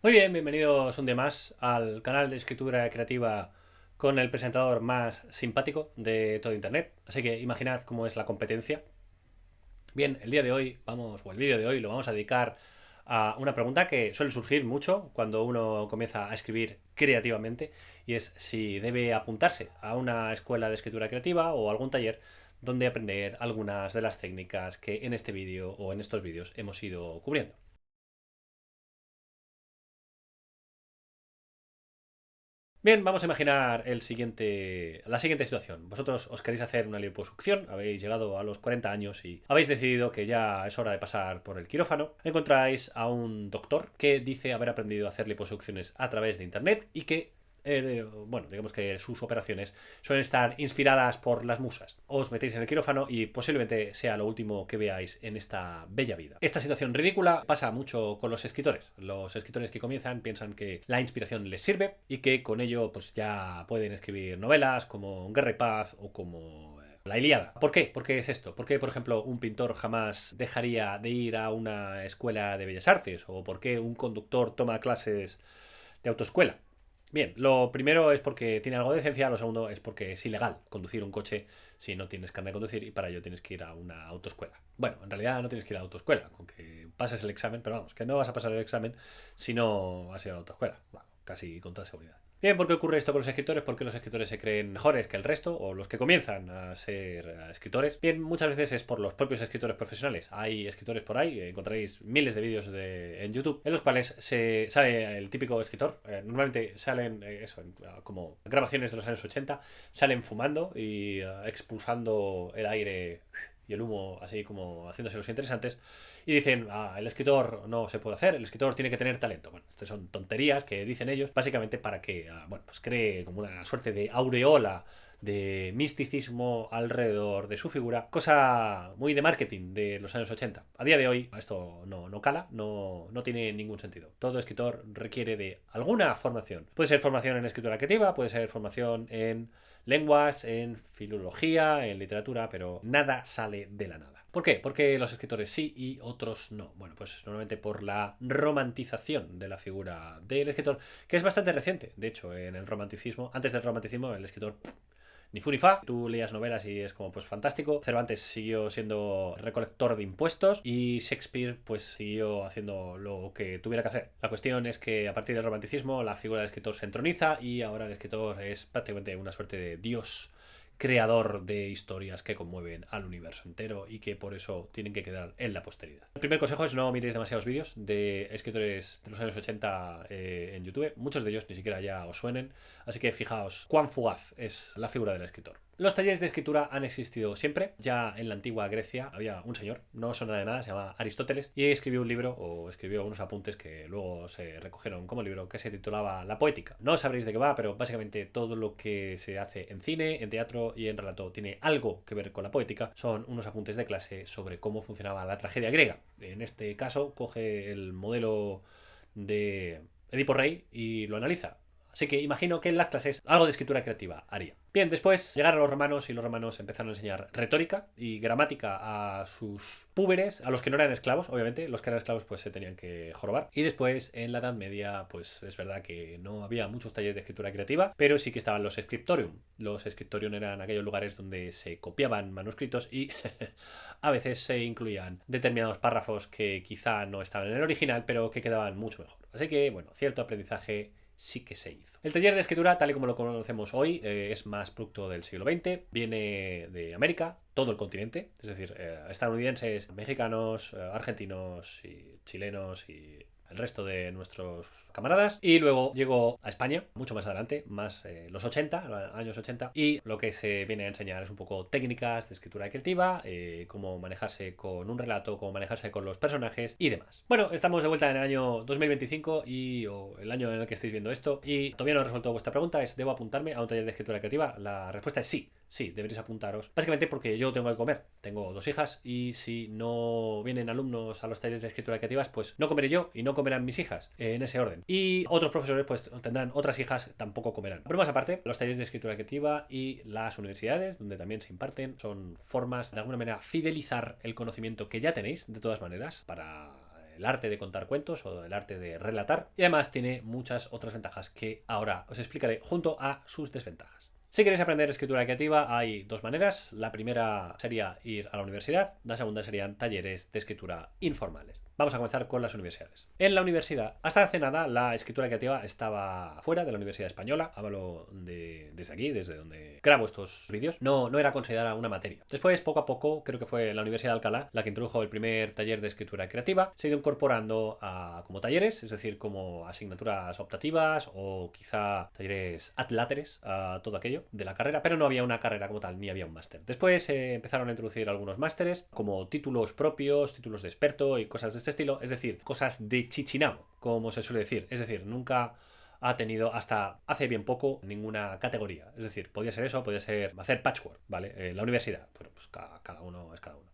Muy bien, bienvenidos un día más al canal de escritura creativa con el presentador más simpático de todo Internet. Así que imaginad cómo es la competencia. Bien, el día de hoy o el vídeo de hoy lo vamos a dedicar a una pregunta que suele surgir mucho cuando uno comienza a escribir creativamente, y es si debe apuntarse a una escuela de escritura creativa o algún taller donde aprender algunas de las técnicas que en este vídeo o en estos vídeos hemos ido cubriendo. Bien, vamos a imaginar la siguiente situación. Vosotros os queréis hacer una liposucción, habéis llegado a los 40 años y habéis decidido que ya es hora de pasar por el quirófano. Encontráis a un doctor que dice haber aprendido a hacer liposucciones a través de internet y que digamos que sus operaciones suelen estar inspiradas por las musas. Os metéis en el quirófano y posiblemente sea lo último que veáis en esta bella vida. Esta situación ridícula pasa mucho con los escritores. Los escritores que comienzan piensan que la inspiración les sirve y que con ello pues ya pueden escribir novelas como Guerra y Paz o como la Ilíada. ¿Por qué? ¿Por qué es esto? ¿Por qué, por ejemplo, un pintor jamás dejaría de ir a una escuela de bellas artes? ¿O por qué un conductor toma clases de autoescuela? Bien, lo primero es porque tiene algo de decencia, lo segundo es porque es ilegal conducir un coche si no tienes carnet de conducir y para ello tienes que ir a una autoescuela. Bueno, en realidad no tienes que ir a la autoescuela, con que pases el examen, pero vamos, que no vas a pasar el examen si no has ido a la autoescuela. Bueno, casi con toda seguridad. Bien, ¿por qué ocurre esto con los escritores? ¿Por qué los escritores se creen mejores que el resto o los que comienzan a ser escritores? Bien, muchas veces es por los propios escritores profesionales. Hay escritores por ahí, encontraréis miles de vídeos en YouTube en los cuales sale el típico escritor. Normalmente salen como grabaciones de los años 80, salen fumando y expulsando el aire y el humo, así como haciéndose los interesantes, y dicen, el escritor no se puede hacer, el escritor tiene que tener talento. Bueno, estas son tonterías que dicen ellos, básicamente para que, pues cree como una suerte de aureola de misticismo alrededor de su figura, cosa muy de marketing de los años 80. A día de hoy esto no cala, no tiene ningún sentido. Todo escritor requiere de alguna formación. Puede ser formación en escritura creativa, puede ser formación en lenguas, en filología, en literatura, pero nada sale de la nada. ¿Por qué? Porque los escritores sí y otros no. Bueno, pues normalmente por la romantización de la figura del escritor, que es bastante reciente. De hecho, en el romanticismo, antes del romanticismo, el escritor ni fu ni fa. Tú leías novelas y es como pues fantástico. Cervantes siguió siendo recolector de impuestos y Shakespeare pues siguió haciendo lo que tuviera que hacer. La cuestión es que a partir del romanticismo la figura del escritor se entroniza y ahora el escritor es prácticamente una suerte de dios creador de historias que conmueven al universo entero y que por eso tienen que quedar en la posteridad. El primer consejo es no miréis demasiados vídeos de escritores de los años 80 en YouTube. Muchos de ellos ni siquiera ya os suenen, así que fijaos cuán fugaz es la figura del escritor. Los talleres de escritura han existido siempre. Ya en la antigua Grecia había un señor, no suena de nada, se llama Aristóteles, y escribió un libro o escribió unos apuntes que luego se recogieron como libro que se titulaba La Poética. No sabréis de qué va, pero básicamente todo lo que se hace en cine, en teatro y en relato tiene algo que ver con la poética. Son unos apuntes de clase sobre cómo funcionaba la tragedia griega. En este caso coge el modelo de Edipo Rey y lo analiza. Así que imagino que en las clases algo de escritura creativa haría. Bien, después llegaron los romanos y los romanos empezaron a enseñar retórica y gramática a sus púberes, a los que no eran esclavos, obviamente. Los que eran esclavos pues se tenían que jorobar. Y después en la Edad Media pues es verdad que no había muchos talleres de escritura creativa, pero sí que estaban los scriptorium. Los scriptorium eran aquellos lugares donde se copiaban manuscritos y a veces se incluían determinados párrafos que quizá no estaban en el original, pero que quedaban mucho mejor. Así que, bueno, cierto aprendizaje sí que se hizo. El taller de escritura, tal y como lo conocemos hoy, es más producto del siglo XX, viene de América, todo el continente, es decir, estadounidenses, mexicanos, argentinos y chilenos y el resto de nuestros camaradas. Y luego llegó a España, mucho más adelante, más los 80, años 80, y lo que se viene a enseñar es un poco técnicas de escritura creativa, cómo manejarse con un relato, cómo manejarse con los personajes y demás. Bueno, estamos de vuelta en el año 2025 o el año en el que estáis viendo esto y todavía no he resuelto vuestra pregunta, ¿debo apuntarme a un taller de escritura creativa? La respuesta es sí. Sí, deberéis apuntaros. Básicamente porque yo tengo que comer. Tengo dos hijas y si no vienen alumnos a los talleres de escritura creativas, pues no comeré yo y no comerán mis hijas, en ese orden. Y otros profesores pues tendrán otras hijas, tampoco comerán. Pero más aparte, los talleres de escritura creativa y las universidades, donde también se imparten, son formas de alguna manera fidelizar el conocimiento que ya tenéis, de todas maneras, para el arte de contar cuentos o el arte de relatar. Y además tiene muchas otras ventajas que ahora os explicaré junto a sus desventajas. Si queréis aprender escritura creativa hay dos maneras. La primera sería ir a la universidad, la segunda serían talleres de escritura informales. Vamos a comenzar con las universidades. En la universidad, hasta hace nada, la escritura creativa estaba fuera de la Universidad Española. Hablo desde aquí, desde donde grabo estos vídeos. No era considerada una materia. Después, poco a poco, creo que fue la Universidad de Alcalá la que introdujo el primer taller de escritura creativa. Se ha ido incorporando como talleres, es decir, como asignaturas optativas o quizá talleres atláteres a todo aquello de la carrera, pero no había una carrera como tal, ni había un máster. Después empezaron a introducir algunos másteres como títulos propios, títulos de experto y cosas de este estilo, es decir, cosas de chichinabo, como se suele decir. Es decir, nunca ha tenido hasta hace bien poco ninguna categoría. Es decir, podía ser eso, podía ser hacer patchwork, ¿vale? La universidad, bueno, pues cada uno es cada uno.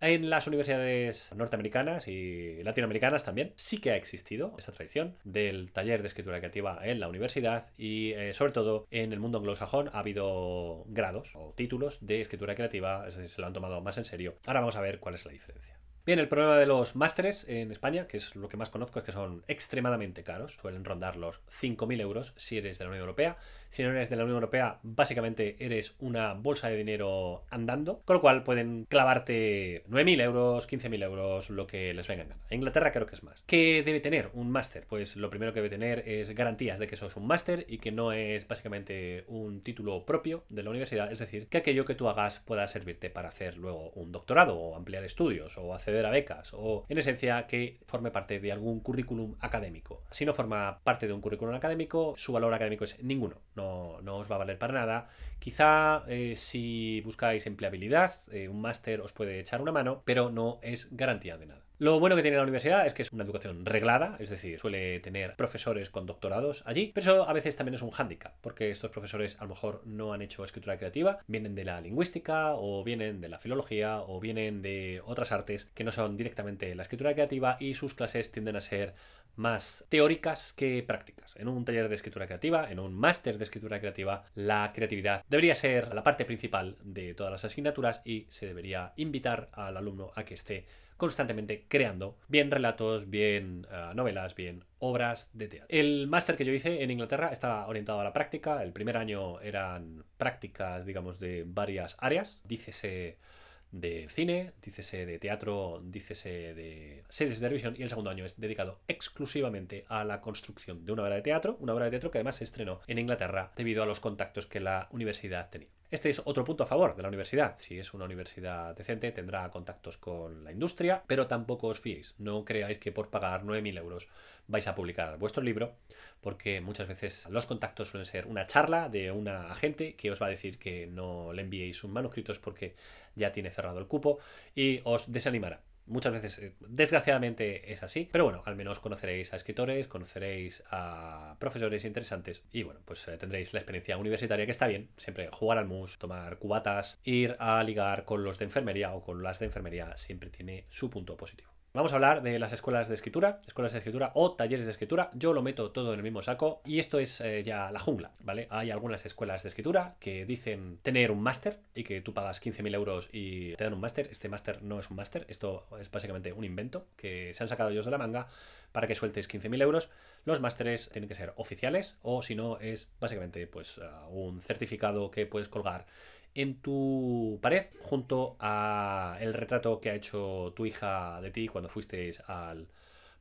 En las universidades norteamericanas y latinoamericanas también sí que ha existido esa tradición del taller de escritura creativa en la universidad y sobre todo en el mundo anglosajón ha habido grados o títulos de escritura creativa, es decir, se lo han tomado más en serio. Ahora vamos a ver cuál es la diferencia. Bien, el problema de los másteres en España, que es lo que más conozco, es que son extremadamente caros. Suelen rondar los 5.000 euros si eres de la Unión Europea. Si no eres de la Unión Europea, básicamente eres una bolsa de dinero andando, con lo cual pueden clavarte 9.000 euros, 15.000 euros, lo que les venga en gana. En Inglaterra creo que es más. ¿Qué debe tener un máster? Pues lo primero que debe tener es garantías de que eso es un máster y que no es básicamente un título propio de la universidad, es decir, que aquello que tú hagas pueda servirte para hacer luego un doctorado o ampliar estudios o acceder a becas o en esencia que forme parte de algún currículum académico. Si no forma parte de un currículum académico, su valor académico es ninguno. No os va a valer para nada. Quizá si buscáis empleabilidad, un máster os puede echar una mano, pero no es garantía de nada. Lo bueno que tiene la universidad es que es una educación reglada, es decir, suele tener profesores con doctorados allí, pero eso a veces también es un hándicap, porque estos profesores a lo mejor no han hecho escritura creativa, vienen de la lingüística o vienen de la filología o vienen de otras artes que no son directamente la escritura creativa y sus clases tienden a ser más teóricas que prácticas. En un taller de escritura creativa, en un máster de escritura creativa, la creatividad debería ser la parte principal de todas las asignaturas y se debería invitar al alumno a que esté constantemente creando bien relatos, bien novelas, bien obras de teatro. El máster que yo hice en Inglaterra estaba orientado a la práctica. El primer año eran prácticas, digamos, de varias áreas. Dícese de cine, dícese de teatro, dícese de series de televisión y el segundo año es dedicado exclusivamente a la construcción de una obra de teatro que además se estrenó en Inglaterra debido a los contactos que la universidad tenía. Este es otro punto a favor de la universidad. Si es una universidad decente tendrá contactos con la industria, pero tampoco os fiéis. No creáis que por pagar 9.000 euros vais a publicar vuestro libro, porque muchas veces los contactos suelen ser una charla de una agente que os va a decir que no le enviéis sus manuscritos porque ya tiene cerrado el cupo y os desanimará. Muchas veces, desgraciadamente, es así, pero bueno, al menos conoceréis a escritores, conoceréis a profesores interesantes y bueno, pues tendréis la experiencia universitaria que está bien, siempre jugar al mus, tomar cubatas, ir a ligar con los de enfermería o con las de enfermería siempre tiene su punto positivo. Vamos a hablar de las escuelas de escritura o talleres de escritura. Yo lo meto todo en el mismo saco y esto es ya la jungla, ¿vale? Hay algunas escuelas de escritura que dicen tener un máster y que tú pagas 15.000 euros y te dan un máster. Este máster no es un máster, esto es básicamente un invento que se han sacado ellos de la manga para que sueltes 15.000 euros. Los másteres tienen que ser oficiales o si no es básicamente pues un certificado que puedes colgar en tu pared junto a el retrato que ha hecho tu hija de ti cuando fuisteis al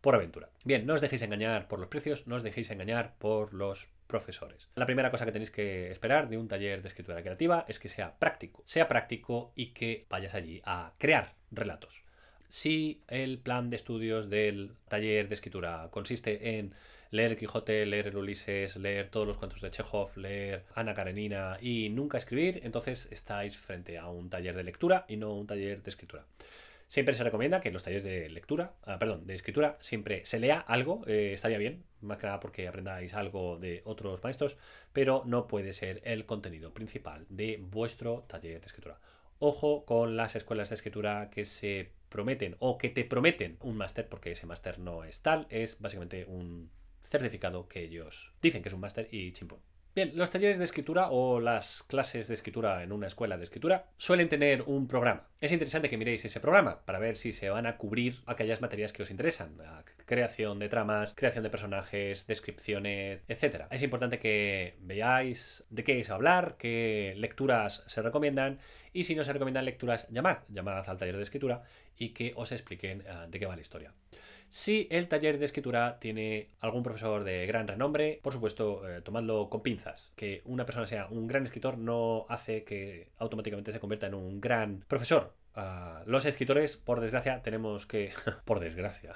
Por Aventura. Bien, no os dejéis engañar por los precios, no os dejéis engañar por los profesores. La primera cosa que tenéis que esperar de un taller de escritura creativa es que sea práctico y que vayas allí a crear relatos. Si el plan de estudios del taller de escritura consiste en leer el Quijote, leer el Ulises, leer todos los cuentos de Chekhov, leer Ana Karenina y nunca escribir, entonces estáis frente a un taller de lectura y no un taller de escritura. Siempre se recomienda que en los talleres de de escritura, siempre se lea algo, estaría bien, más que nada porque aprendáis algo de otros maestros, pero no puede ser el contenido principal de vuestro taller de escritura. Ojo con las escuelas de escritura que se prometen o que te prometen un máster, porque ese máster no es tal, es básicamente un certificado que ellos dicen que es un máster y chimpón. Bien, los talleres de escritura o las clases de escritura en una escuela de escritura suelen tener un programa. Es interesante que miréis ese programa para ver si se van a cubrir aquellas materias que os interesan. La creación de tramas, creación de personajes, descripciones, etc. Es importante que veáis de qué es hablar, qué lecturas se recomiendan y si no se recomiendan lecturas, llamad al taller de escritura y que os expliquen de qué va la historia. Si el taller de escritura tiene algún profesor de gran renombre, por supuesto, tomadlo con pinzas. Que una persona sea un gran escritor no hace que automáticamente se convierta en un gran profesor. Los escritores, por desgracia, tenemos que... por desgracia.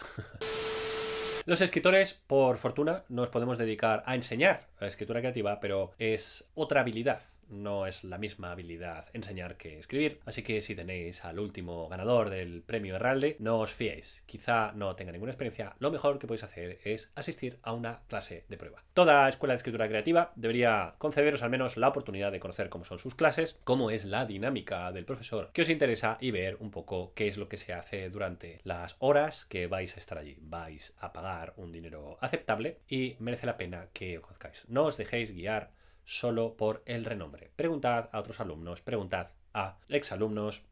Los escritores, por fortuna, nos podemos dedicar a enseñar a escritura creativa, pero es otra habilidad. No es la misma habilidad enseñar que escribir, así que si tenéis al último ganador del premio Herralde, no os fiéis. Quizá no tenga ninguna experiencia, lo mejor que podéis hacer es asistir a una clase de prueba. Toda escuela de escritura creativa debería concederos al menos la oportunidad de conocer cómo son sus clases, cómo es la dinámica del profesor que os interesa y ver un poco qué es lo que se hace durante las horas que vais a estar allí. Vais a pagar un dinero aceptable y merece la pena que lo conozcáis. No os dejéis guiar solo por el renombre. Preguntad a otros alumnos, preguntad a exalumnos,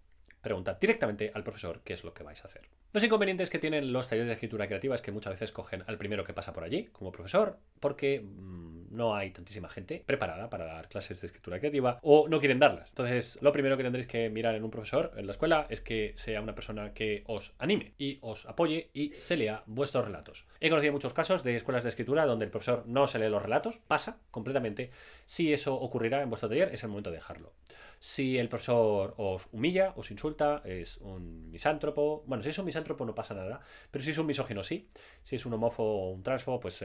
preguntad directamente al profesor qué es lo que vais a hacer. Los inconvenientes que tienen los talleres de escritura creativa es que muchas veces cogen al primero que pasa por allí como profesor porque no hay tantísima gente preparada para dar clases de escritura creativa o no quieren darlas. Entonces, lo primero que tendréis que mirar en un profesor en la escuela es que sea una persona que os anime y os apoye y se lea vuestros relatos. He conocido muchos casos de escuelas de escritura donde el profesor no se lee los relatos, pasa completamente. Si eso ocurrirá en vuestro taller, es el momento de dejarlo. Si el profesor os humilla, os insulta, es un misántropo. Bueno, si es un misántropo no pasa nada, pero si es un misógino sí. Si es un homófobo o un transfobo, pues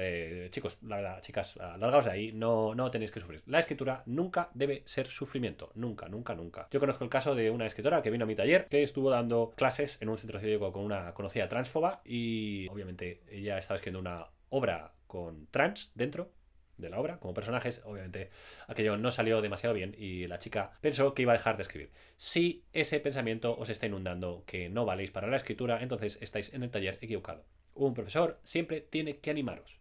chicos, la verdad, chicas, largaos de ahí, no tenéis que sufrir. La escritura nunca debe ser sufrimiento, nunca, nunca, nunca. Yo conozco el caso de una escritora que vino a mi taller, que estuvo dando clases en un centro cívico con una conocida transfoba y obviamente ella estaba escribiendo una obra con trans dentro de la obra, como personajes, obviamente aquello no salió demasiado bien y la chica pensó que iba a dejar de escribir. Si ese pensamiento os está inundando que no valéis para la escritura, entonces estáis en el taller equivocado. Un profesor siempre tiene que animaros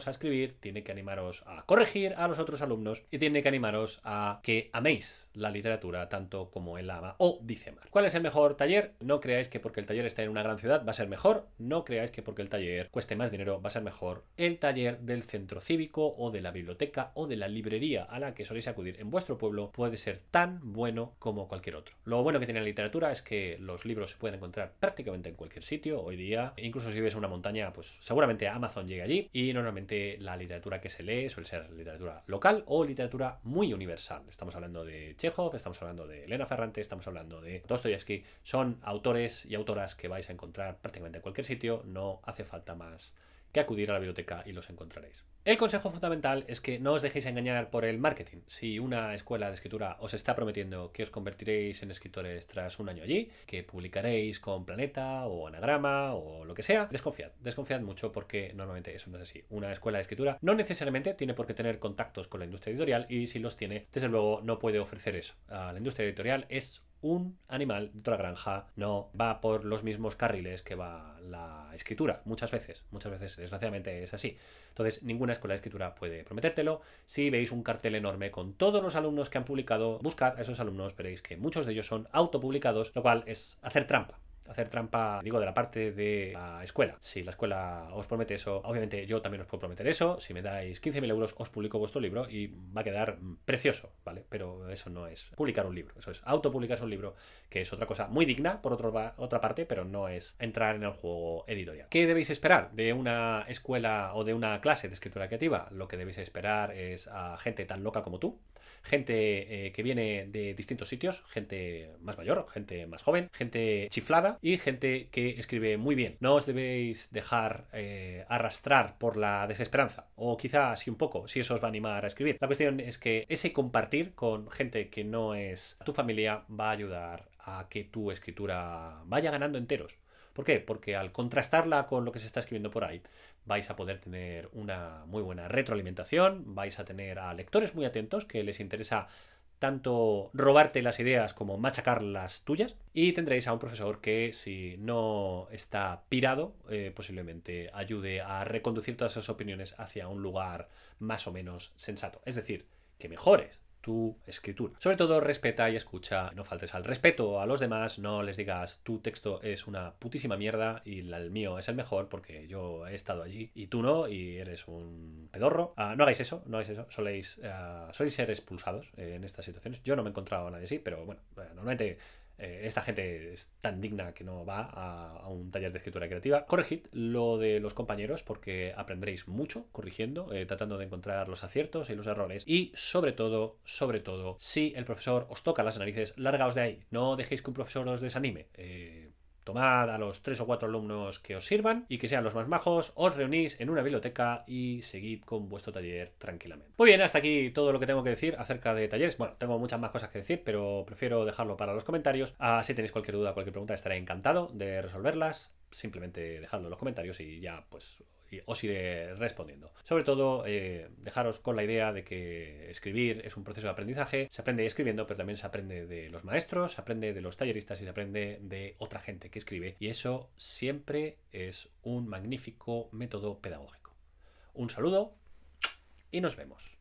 a escribir, tiene que animaros a corregir a los otros alumnos y tiene que animaros a que améis la literatura tanto como él la ama o dice más. ¿Cuál es el mejor taller? No creáis que porque el taller está en una gran ciudad va a ser mejor, no creáis que porque el taller cueste más dinero va a ser mejor. El taller del centro cívico o de la biblioteca o de la librería a la que soléis acudir en vuestro pueblo puede ser tan bueno como cualquier otro. Lo bueno que tiene la literatura es que los libros se pueden encontrar prácticamente en cualquier sitio hoy día, incluso si ves una montaña, pues seguramente Amazon llega allí y normalmente la literatura que se lee suele ser literatura local o literatura muy universal. Estamos hablando de Chekhov, estamos hablando de Elena Ferrante, estamos hablando de Dostoyevsky. Son autores y autoras que vais a encontrar prácticamente en cualquier sitio, no hace falta más que acudir a la biblioteca y los encontraréis. El consejo fundamental es que no os dejéis engañar por el marketing. Si una escuela de escritura os está prometiendo que os convertiréis en escritores tras un año allí, que publicaréis con Planeta o Anagrama o lo que sea, desconfiad mucho porque normalmente eso no es así. Una escuela de escritura no necesariamente tiene por qué tener contactos con la industria editorial y si los tiene, desde luego no puede ofrecer eso. La industria editorial es un animal de otra granja, no va por los mismos carriles que va la escritura, muchas veces, desgraciadamente es así. Entonces, ninguna escuela de escritura puede prometértelo. Si veis un cartel enorme con todos los alumnos que han publicado, buscad a esos alumnos, veréis que muchos de ellos son autopublicados, lo cual es hacer trampa. Digo, de la parte de la escuela. Si la escuela os promete eso, obviamente yo también os puedo prometer eso. Si me dais 15.000 euros, os publico vuestro libro y va a quedar precioso, ¿vale? Pero eso no es publicar un libro, eso es autopublicarse un libro, que es otra cosa muy digna, por otra parte, pero no es entrar en el juego editorial. ¿Qué debéis esperar de una escuela o de una clase de escritura creativa? Lo que debéis esperar es a gente tan loca como tú, gente que viene de distintos sitios, gente más mayor, gente más joven, gente chiflada y gente que escribe muy bien. No os debéis dejar arrastrar por la desesperanza, o quizá sí un poco, si eso os va a animar a escribir. La cuestión es que ese compartir con gente que no es tu familia va a ayudar a que tu escritura vaya ganando enteros. ¿Por qué? Porque al contrastarla con lo que se está escribiendo por ahí, vais a poder tener una muy buena retroalimentación, vais a tener a lectores muy atentos que les interesa tanto robarte las ideas como machacar las tuyas. Y tendréis a un profesor que, si no está pirado, posiblemente ayude a reconducir todas esas opiniones hacia un lugar más o menos sensato. Es decir, que mejores tu escritura. Sobre todo, respeta y escucha. No faltes al respeto a los demás. No les digas tu texto es una putísima mierda y el mío es el mejor porque yo he estado allí y tú no y eres un pedorro. No hagáis eso, no hagáis eso. Soléis ser expulsados en estas situaciones. Yo no me he encontrado a nadie así, pero bueno, normalmente esta gente es tan digna que no va a un taller de escritura creativa. Corregid lo de los compañeros porque aprenderéis mucho corrigiendo, tratando de encontrar los aciertos y los errores. Y sobre todo, si el profesor os toca las narices, largaos de ahí. No dejéis que un profesor os desanime. Tomad a los 3 o 4 alumnos que os sirvan y que sean los más majos, os reunís en una biblioteca y seguid con vuestro taller tranquilamente. Muy bien, hasta aquí todo lo que tengo que decir acerca de talleres. Bueno, tengo muchas más cosas que decir, pero prefiero dejarlo para los comentarios. Si tenéis cualquier duda, cualquier pregunta, estaré encantado de resolverlas. Simplemente dejadlo en los comentarios y ya pues os iré respondiendo. Sobre todo, dejaros con la idea de que escribir es un proceso de aprendizaje. Se aprende escribiendo, pero también se aprende de los maestros, se aprende de los talleristas y se aprende de otra gente que escribe. Y eso siempre es un magnífico método pedagógico. Un saludo y nos vemos.